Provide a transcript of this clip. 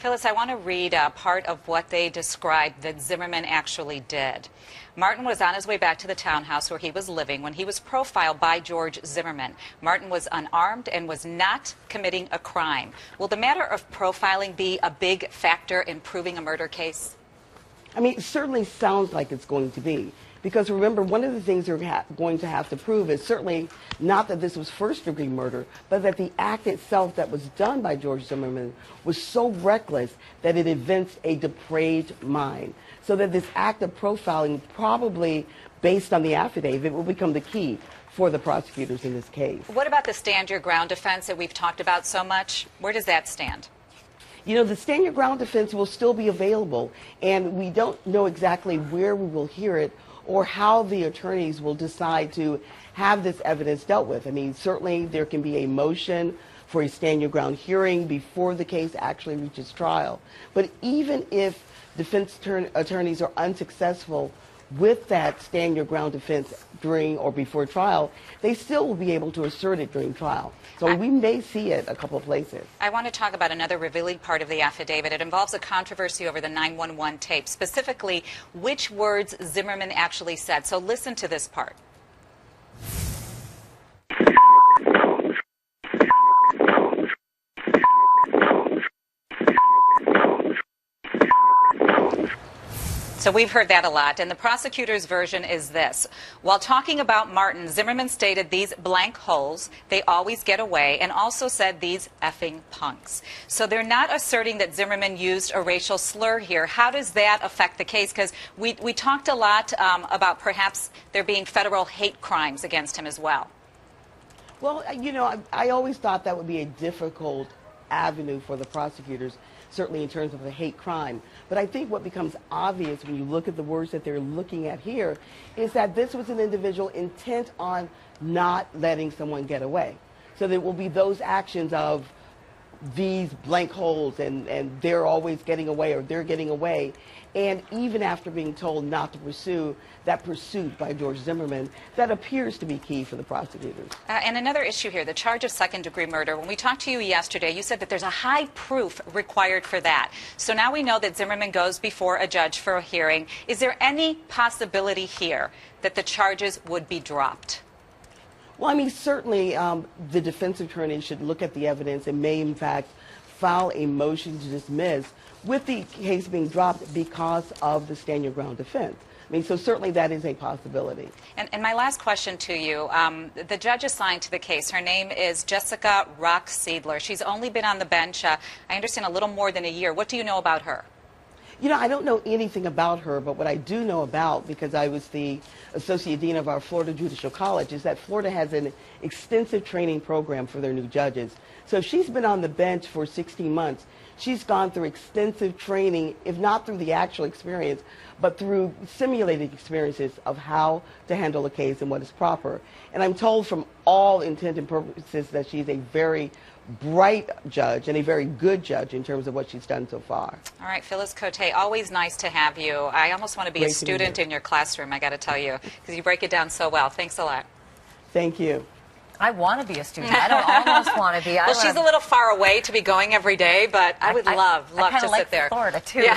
Phyllis, I want to read part of what they described that Zimmerman actually did. Martin was on his way back to the townhouse where he was living when he was profiled by George Zimmerman. Martin was unarmed and was not committing a crime. Will the matter of profiling be a big factor in proving a murder case? I mean, it certainly sounds like it's going to be. Because remember, one of the things they're going to have to prove is certainly not that this was first-degree murder, but that the act itself that was done by George Zimmerman was so reckless that it evinced a depraved mind. So that this act of profiling, probably based on the affidavit, will become the key for the prosecutors in this case. What about the stand your ground defense that we've talked about so much? Where does that stand? You know, the stand your ground defense will still be available, and we don't know exactly where we will hear it or how the attorneys will decide to have this evidence dealt with. I mean, certainly there can be a motion for a stand your ground hearing before the case actually reaches trial. But even if defense attorneys are unsuccessful with that stand your ground defense during or before trial, they still will be able to assert it during trial. So we may see it a couple of places. I want to talk about another revealing part of the affidavit. It involves a controversy over the 911 tape, specifically which words Zimmerman actually said. So listen to this part. So we've heard that a lot, and the prosecutor's version is this. While talking about Martin, Zimmerman stated these blank holes, they always get away, and also said these effing punks. So they're not asserting that Zimmerman used a racial slur here. How does that affect the case? Because we talked a lot about perhaps there being federal hate crimes against him as well. Well, you know, I always thought that would be a difficult avenue for the prosecutors, certainly in terms of a hate crime. But I think what becomes obvious when you look at the words that they're looking at here is that this was an individual intent on not letting someone get away. So there will be those actions of these blank holes and they're always getting away or they're getting away. And even after being told not to pursue, that pursuit by George Zimmerman, that appears to be key for the prosecutors. And another issue here, the charge of second-degree murder. When we talked to you yesterday, you said that there's a high proof required for that. So now we know that Zimmerman goes before a judge for a hearing. Is there any possibility here that the charges would be dropped? Well, I mean, certainly the defense attorney should look at the evidence and may, in fact, file a motion to dismiss with the case being dropped because of the stand your ground defense. I mean, so certainly that is a possibility. And my last question to you, the judge assigned to the case, her name is Jessica Rock-Seidler. She's only been on the bench, I understand, a little more than a year. What do you know about her? You know, I don't know anything about her, but what I do know about, because I was the Associate Dean of our Florida Judicial College, is that Florida has an extensive training program for their new judges. So if she's been on the bench for 16 months, she's gone through extensive training, if not through the actual experience, but through simulated experiences of how to handle a case and what is proper. And I'm told from all intent and purposes that she's a very bright judge and a very good judge in terms of what she's done so far. All right, Phyllis Kotey, always nice to have you. I almost want to be a student in your classroom, I got to tell you, because you break it down so well. Thanks a lot. Thank you. I want to be a student. I don't almost want to be. Well, she's a little far away to be going every day, but I would love to sit there. Florida, too. Yeah.